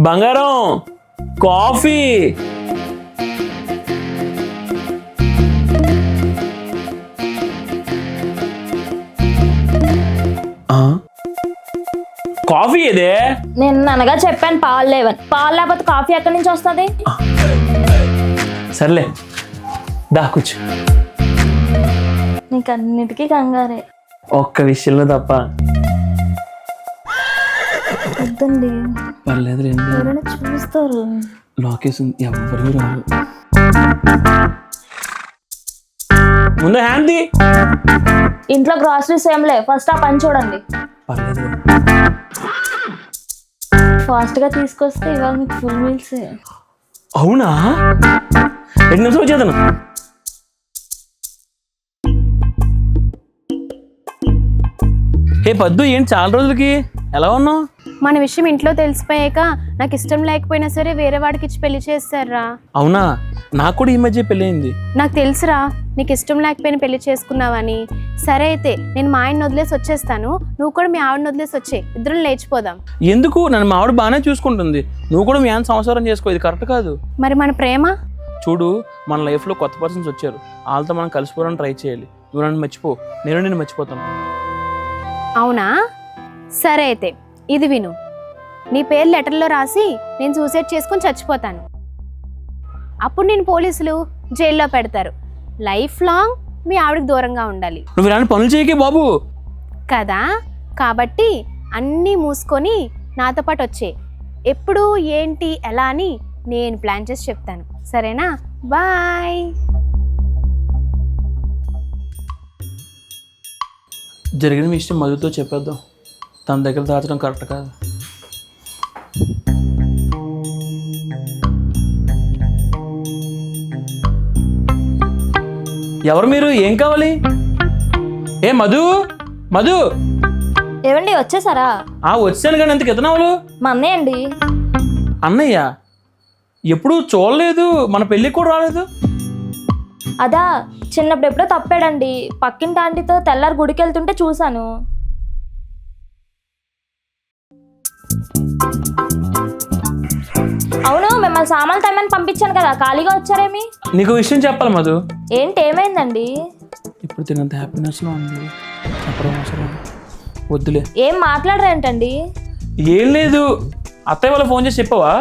బంగారం coffee. Coffee ఏదే? నేను అనగా చెప్పాను పాలు లేవని. పాలు లేకపోతే కాఫీ ఎక్కడి నుంచి వస్తుంది? సర్లే దా కూర్చో. నీకు అన్నిటికీ కంగారే. ఒక్క విషయంలో తప్ప. వద్దండి, పర్లేదు రండి. ఎవరైనా చూస్తారు. లొకేషన్ ఎవరు రారు. ముందు హ్యాండ్. ఇంట్లో గ్రాసరీస్ ఏం లేవు, ఫస్ట్ ఆ పని చూడండి. పర్లేదు. ఫాస్ట్ గా తీసుకొస్తే ఇవాళ మీకు ఫుల్ మీల్స్. అవునా? 2 నిమిషాలు వచ్చేదను. ఏ పద్దు, ఏంటి చాలా రోజులకి? ఎలా ఉన్నావు? మన విషయం ఇంట్లో తెలిసిపోయాక నాకు ఇష్టం లేకపోయినా సరే వేరే వాడికి ఇచ్చి పెళ్లి చేస్తారా? అవునా? నాకు కూడా ఈ మధ్య పెళ్ళయింది. నాకు తెలుసురా నీకు ఇష్టం లేకపోయినా పెళ్లి చేసుకున్నావని. సరే అయితే నేను మా ఆయన్ని వదిలేసి వచ్చేస్తాను, నువ్వు కూడా మీ ఆవిడని వదిలేసి వచ్చే, ఇద్దరం లేచిపోదాం. ఎందుకు? నన్ను మా ఆవిడ బాగానే చూసుకుంటుంది. నువ్వు కూడా మీ ఆయన సంసారం చేసుకో, ఇది కరెక్ట్ కాదు. మరి మన ప్రేమ? చూడు, మన లైఫ్లో కొత్త పర్సన్స్ వచ్చారు, వాళ్ళతో మనం కలిసిపోవడానికి ట్రై చేయాలి. నువ్వు నన్ను మర్చిపో, నేను మర్చిపోతాను. అవునా? సరే అయితే ఇది విను. నీ పేరు లెటర్లో రాసి నేను సూసైడ్ చేసుకొని చచ్చిపోతాను. అప్పుడు నేను పోలీసులు జైల్లో పెడతారు. లైఫ్ లాంగ్ మీ ఆవిడకి దూరంగా ఉండాలి. నువ్వు ఇలాంటి పనులు చేయకే బాబు. కదా, కాబట్టి అన్నీ మూసుకొని నాతో పాటు వచ్చే. ఎప్పుడు ఏంటి ఎలా అని నేను ప్లాన్ చేసి చెప్తాను, సరేనా? బాయ్. జరిగిన విషయం మధుతో చెప్పేద్దాం, తన దగ్గర దాచడం కరెక్ట్ కాదు. ఎవరు మీరు? ఏం కావాలి? ఏ మధు, మధు. ఏవండి వచ్చేసారా? వచ్చాను కానీ ఎంత కితనవాళ్ళు? మా అన్నయ్య అండి. అన్నయ్య? ఎప్పుడు చూడలేదు, మన పెళ్ళికి కూడా రాలేదు. అదా, చిన్నప్పుడు ఎప్పుడో తప్పాడండి. పక్కింటి ఆంటీతో తెల్లారి గుడికి వెళ్తుంటే చూశాను. అవును, మిమ్మల్ని సామాన్లు తెమ్మని పంపించాను కదా, ఖాళీగా వచ్చారేమి? నీకు విషయం చెప్పాలి మధు. ఏంటి, ఏమైందండి? ఇప్పుడు తినంత హ్యాపీనెస్లో ఉంది, చెప్పడం అవసరం వద్దులే. ఏం మాట్లాడరేంటండి? ఏం లేదు, అత్తయ్య వాళ్ళ ఫోన్ చేసి చెప్పవా?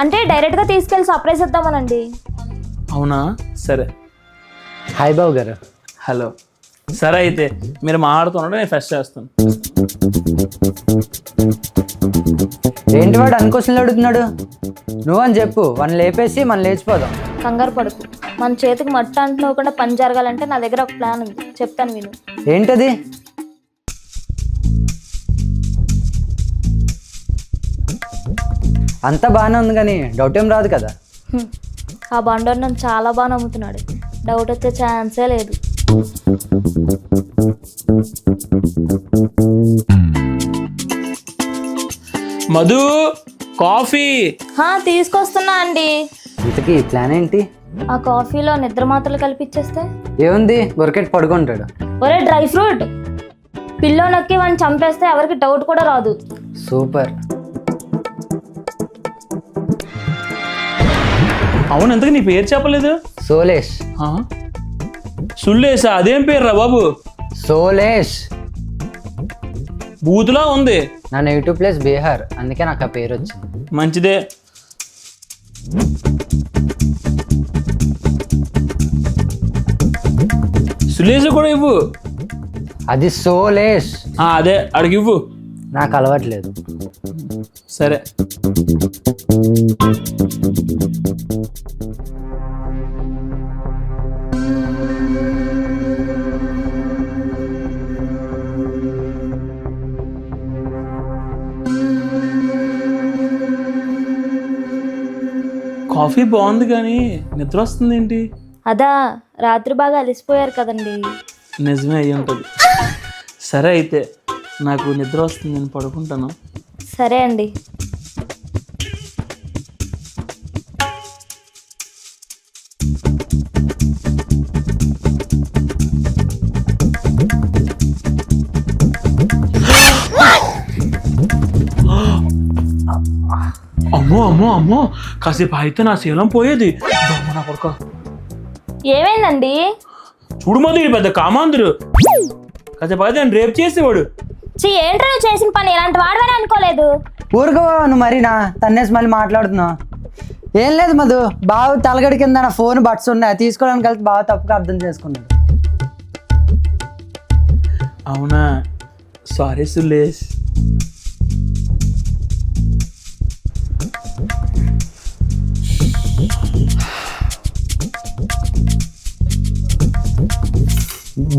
అంటే డైరెక్ట్గా తీసుకెళ్ళి సర్ప్రైజ్ ఇద్దామనండి. అవునా? సరే. హాయ్ బాబు గారు. హలో. సరే అయితే మీరు మాట్లాడుతుంటే నేను ఫెస్ట్ చేస్తాను. ఏంటి వాడు అన్ని క్వశ్చన్లు అడుగుతున్నాడు? నువ్వని చెప్పు, మనం లేపేసి మనం లేచిపోదాం. కంగారు పడుకు. మన చేతికి మట్టి అంటుకోకుండా పని జరగాలంటే నా దగ్గర ఒక ప్లాన్ ఉంది, చెప్తాను విను. ఏంటది? అంతా బాగానే ఉంది కానీ డౌట్ ఏం రాదు కదా? ఆ బండోడు నన్ను చాలా బాగా నమ్ముతున్నాడు, డౌట్ వచ్చే ఛాన్సే లేదు. మధు, కాఫీ. తీసుకొస్తున్నా అండి. ఇంతకీ ప్లాన్ ఏంటి? ఆ కాఫీలో నిద్ర మాత్రలు కల్పించేస్తే ఏముంది, బొరకెట్ పడుకుంటాడు. ఒరే డ్రై ఫ్రూట్, పిల్లో నొక్కి వాడిని చంపేస్తే ఎవరికి డౌట్ కూడా రాదు. సూపర్. అవును, ఎంతకు నీ పేరు చెప్పలేదు? సోలేష్. సుల్లేసా? అదేం పేరు రా బాబు? సోలేష్. బూతులా ఉంది. నా నెగిటివ్ ప్లేస్ బీహార్, అందుకే నాకు ఆ పేరు వచ్చింది. మంచిదే. సులేష్ కూడా ఇవ్వు. అది సోలేష్. అదే అడిగి ఇవ్వు. నాకు అలవాట్లేదు. సరే. కాఫీ బాగుంది కానీ నిద్ర వస్తుంది ఏంటి? అదా, రాత్రి బాగా అలిసిపోయారు కదండి. నిజమే అయ్యి ఉంటుంది. సరే అయితే నాకు నిద్ర వస్తుంది, నేను పడుకుంటాను. సరే అండి. అమ్మో అమ్మో అమ్మో కాసేపు అయితే నా శీలం పోయేది. దొంగ నా కొడుకు. ఏమైందండి? చూడు మధు ఈ పెద్ద కామాంధుడు. కాసేపు అయితే నేను రేపు చేసేవాడు. ఏంట్రా నువ్వు చేసిన పని? ఇలాంటి వాడవని అనుకోలేదు. ఊరుకో నువ్వు మరి నా తన్నేసి మళ్ళీ మాట్లాడుతున్నావు. ఏం లేదు మధు, బావ తలగడి కింద నా ఫోన్ బట్స్ ఉన్నాయి, తీసుకోవడానికి వెళ్తే బాగా తప్పుగా అర్థం చేసుకున్నాడు. అవునా, సారీ సులేష్.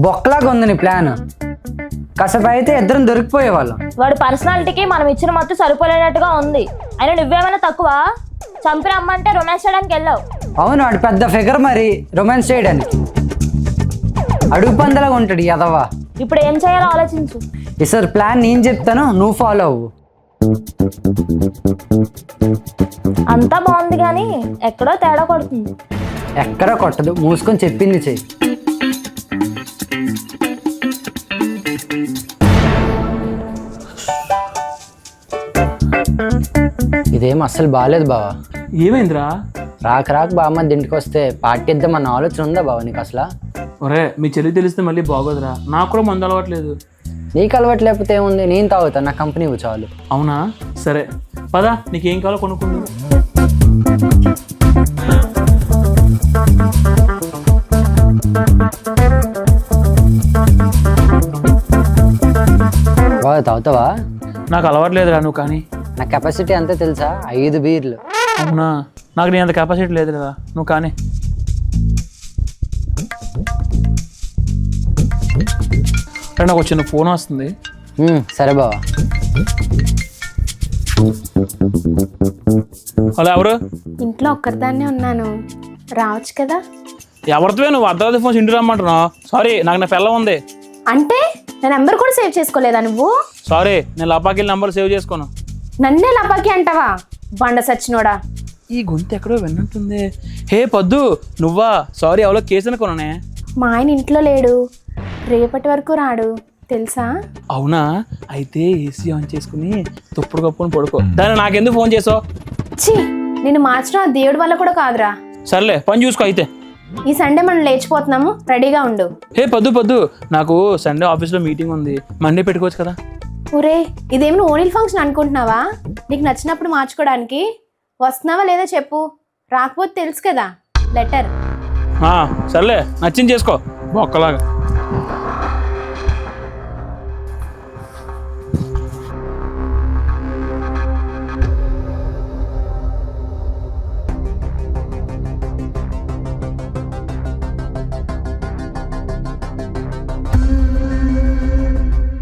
బొక్కలాగా ఉంది నీ ప్లాన్. కాసేపు అయితే ఇద్దరం దొరికిపోయేవాళ్ళం. వాడి పర్సనాలిటీకి మనం ఇచ్చిన మొత్తం సరిపోలేనట్టుగా ఉంది. అయినా నువ్వేమైనా తక్కువ? చంపి రమ్మంటే రొమాన్స్ చేయడానికి వెళ్ళావు. అవును, వాడు పెద్ద ఫిగర్ మరి రొమాన్స్ చేయడానికి. అడుగు పందలాగా ఉంటాడు ఎదవా. ఇప్పుడు ఏం చేయాలో ఆలోచించు. ఈసారి ప్లాన్ నేను చెప్తాను, నువ్వు ఫాలో అవ్వు. అంతా బాగుంది కానీ ఎక్కడో తేడా కొడుతుంది. ఎక్కడా కొట్టదు, మూసుకొని చెప్పింది చెయ్యి. ఇదేం అస్సలు బాగాలేదు బావా. ఏమైందిరా? రాక బామ్మ ఇంటికి వస్తే పార్టీ ఇద్దామన్న ఆలోచన ఉందా బావ నీకు అసలు? ఒరే మీ చెల్లి తెలిస్తే మళ్ళీ బాగోదురా. నాకు కూడా మందు అలవాట్లేదు. నీకు అలవాటు లేకపోతే ఏముంది, నేను తాగుతాను, నా కంపెనీ చాలు. అవునా, సరే పదా, నీకేం కావాలో కొనుక్కుంది. బాగా తాగుతావా? నాకు అలవాట్లేదురా, నువ్వు కానీ. నా కెపాసిటీ అంతే తెలుసా, 5 బీర్లు. అవునా, నాకు నీ అంత కెపాసిటీ లేదు కదా, నువ్వు కానీ. నాకు చిన్న ఫోన్ వస్తుంది. సరే బావా. హలో, ఎవరు? ఇంట్లో ఒక్కరిదాన్నే ఉన్నాను, రావచ్చు కదా? ఎవరితో నువ్వు అర్ధరాత్రి ఫోన్ ఇంటికి రమ్మంటున్నావు? సారీ, నాకు నా పిల్ల ఉంది. అంటే నా నెంబర్ కూడా సేవ్ చేసుకోలేదా నువ్వు? సారీ, నేను లపాకిల్ నెంబర్ సేవ్ చేసుకోను. నన్నే లపాకి అంటావా, బండ సచ్చినోడా? ఈ గొంతు ఎక్కడో విన్నట్టుంది. హే పద్దు, నువ్వా? సారీ, ఎవరో కేసు అనుకున్నానే. మా ఆయన ఇంట్లో లేడు, రేపటి వరకు రాడు తెలుసా? అవునా, అయితే ఏసీ ఆన్ చేసుకుని తుప్పుడు కప్పుకొని పడుకో. దాన్ని నాకెందుకు ఫోన్ చేసావు? ఛీ, నేను మార్చడం ఆ దేవుడి వల్ల కూడా కాదురా. సర్లే, పని చూసుకో అయితే. ఈ సండే మనం లేచిపోతున్నాము, రెడీగా ఉండు. హే పద్దు, నాకు సండే ఆఫీస్లో మీటింగ్ ఉంది, మండే పెట్టుకోవచ్చు కదా. ఒరే, ఇదేమి ఓనిల్ ఫంక్షన్ అనుకుంటున్నావా? నీకు నచ్చినప్పుడు మార్చుకోవడానికి. వస్తున్నావా లేదా చెప్పు, రాకపోతే తెలుసు కదా లెటర్. సర్లే, నచ్చింది చేసుకో బొక్కలాగా.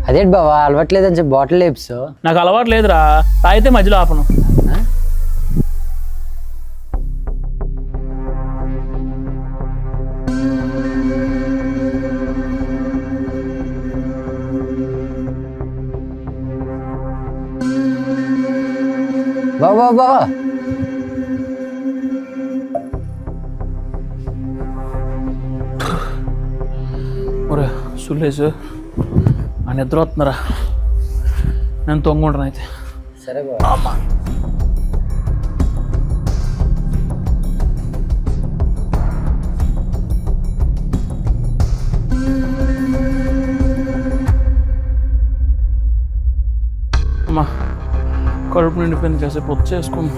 అదేంటి బావా, అలవాట్లేదని చెప్పి బాటిల్ లేప్స్. నాకు అలవాటు లేదురా, తాగితే మధ్యలో ఆపను. బావా ఒరే సుల్లేసు, ఆ నిద్ర వస్తున్నారా, నేను తొంగుంటాను అయితే. సరే బావా. అమ్మా, కడుపు నిండిపోయింది, కాసేపు పొత్తు చేసుకుని.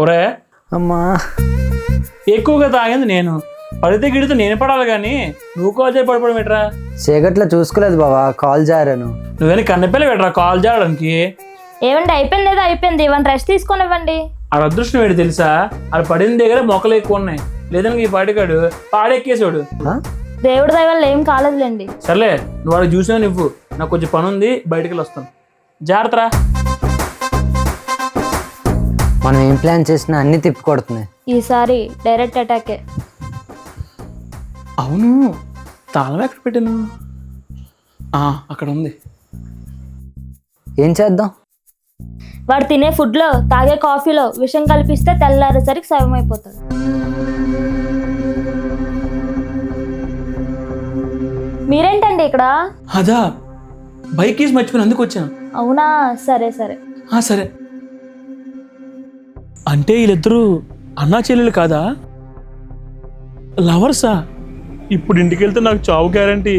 ఒరే అమ్మా, ఎక్కువగా తాగింది నేను, పడితే గిడితే నేను పడాలి కానీ నువ్వు కాల్ చేసి పడిపోవడం ఎట్రా? చీకట్లో చూసుకోలేదు బావా, కాల్ జారాను. నువ్వేనా కన్నెపిల్ల పెట్టరా కాల్ చేయడానికి? ఏమండి, అయిపోయింది ఏదో అయిపోయింది, ఇవ్వండి, రెస్ట్ తీసుకొని ఇవ్వండి. ఆ అదృష్టం ఏంటి తెలుసా, అది పడిన దగ్గర మొక్కలు ఎక్కువ ఉన్నాయి, లేదని ఈ పాటికాడు పాడెక్కేసాడు. దేవుడి దయ వల్ల ఏం కాలేదులేండి. సర్లే, నువ్వు వాడికి చూసినా నువ్వు, నాకు కొంచెం పని ఉంది, బయటికి వస్తాను. జాగ్రత్తరా. మనం ఏం ప్లాన్ చేసినా అన్ని తిప్పి కొడుతున్నాయి. ఈసారి డైరెక్ట్ అటాకే. అవును, తాళం ఎక్కడ పెట్టాను? అక్కడ ఉంది. ఏం చేద్దాం? వాడు తినే ఫుడ్లో తాగే కాఫీలో విషం కల్పిస్తే తెల్లారేసరికి శవం అయిపోతాడు. మీరేంటండి ఇక్కడ? అదా బైక్ కీస్ మర్చిపోయిన అందుకు వచ్చాను. అవునా, సరే సరే. సరే. అంటే వీళ్ళిద్దరూ అన్నా చెల్లెలు కాదా? లవర్సా? ఇప్పుడు ఇంటికి వెళ్తే నాకు చావు గ్యారంటీ.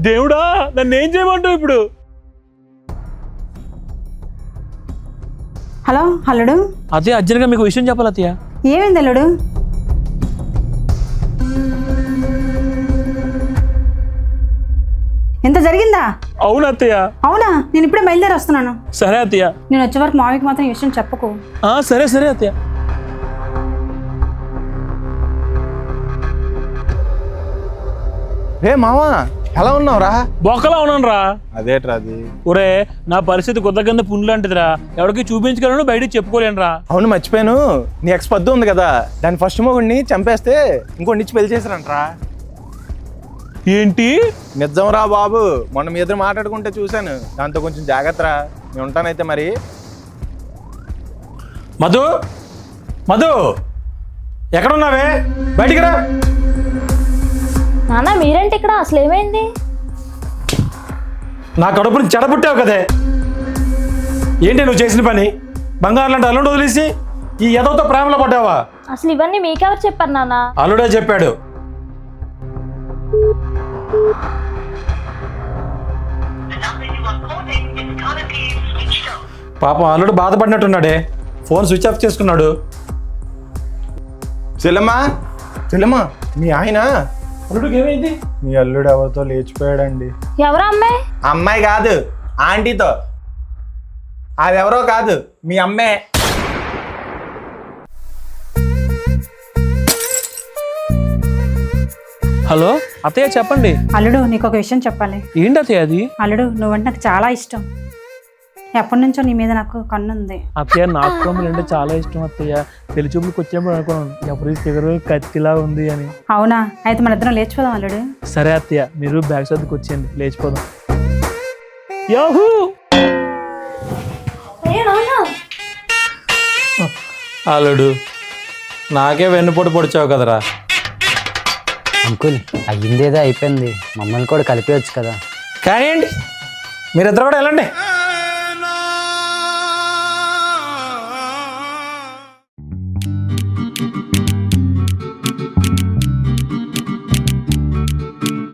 దేవుడా, నన్ను ఏం చేయమంటావు ఇప్పుడు? హలో అల్లుడు. అదే అర్జెంట్గా మీకు విషయం చెప్పాలి అత్తయ్య. ఏమైంది అల్లుడు? ఎంత జరిగిందా? అవును అత్తయ్య. అవునా, నేను ఇప్పుడే బయలుదేరి వస్తున్నాను. సరే అత్తయ్య. నేను వచ్చే వరకు మావికి మాత్రం ఈ విషయం చెప్పకు. సరే సరే అత్తయ్య. రే మావా, ఎలా ఉన్నావురా? బొక్కలా ఉన్నాను రా. అదేట్రా అది? ఒరే, నా పరిస్థితి కొద్దిగా పుండ్లు లాంటిదిరా. ఎవరికి చూపించగలను, బయటికి చెప్పుకోలేనురా. అవును, మర్చిపోయాను. నీ ఎక్స్ పద్దు ఉంది కదా, దాని ఫస్ట్ మొగుడిని చంపేస్తే ఇంకోటి ఇచ్చి పెళ్లి చేశారంటరా. ఏంటి? నిజం రా బాబు, మొన్న మీ ఇద్దరు మాట్లాడుకుంటే చూశాను. దాంతో కొంచెం జాగ్రత్తరా. నేను ఉంటానైతే మరి. మధు, మధు ఎక్కడున్నావే? బయటికి రా. నాన్న మీరేంటి ఇక్కడ? అసలు ఏమైంది? నా కడుపుని చెడబుట్టావు కదే. ఏంటి నువ్వు చేసిన పని? బంగారు లాంటి అల్లుడు వదిలేసి ఈ ఎదవతో ప్రేమలో పడ్డావా? అసలు ఇవన్నీ మీకెవరు చెప్పారు నాన్న? అల్లుడే చెప్పాడు. పాపం అల్లుడు బాధపడినట్టున్నాడే, ఫోన్ స్విచ్ ఆఫ్ చేసుకున్నాడు. చెల్లమ్మా, చెల్లమ్మా, మీ ఆయన అల్లుడికి ఏమైంది? మీ అల్లుడు ఎవరితో లేచిపోయాడండి. ఎవరు అమ్మాయి? అమ్మాయి కాదు, ఆంటీతో. అది ఎవరో కాదు, మీ అమ్మే. హలో అత్తయ్య, చెప్పండి. అల్లుడు, నీకు ఒక విషయం చెప్పాలి. ఏంటి అత్తయ్య అది? అల్లుడు, నువ్వంటే నాకు చాలా ఇష్టం. ఎప్పటి నుంచో నీ మీద నాకు కన్నుంది. అత్తయ్య, నాకు కూడా అంటే చాలా ఇష్టం అత్తయ్య. పెళ్లి చూపులకు వచ్చినప్పుడు అనుకున్నాను ఎవరి ఫిగర్ కత్తిలా ఉంది అని. అవునా, అయితే మన ఇద్దరం లేచిపోదాం అల్లుడు. సరే అత్తయ్య, మీరు బ్యాగ్ సర్దుకు వచ్చేయండి, లేచిపోదాం. యాహూ! అల్లుడు, నాకే వెన్నుపోటు పొడిచావు కదరా. అంకుల్, అయ్యిందేదో అయిపోయింది, మమ్మల్ని కూడా కలిపేయచ్చు కదా. కానీ మీరిద్దరు కూడా వెళ్ళండి.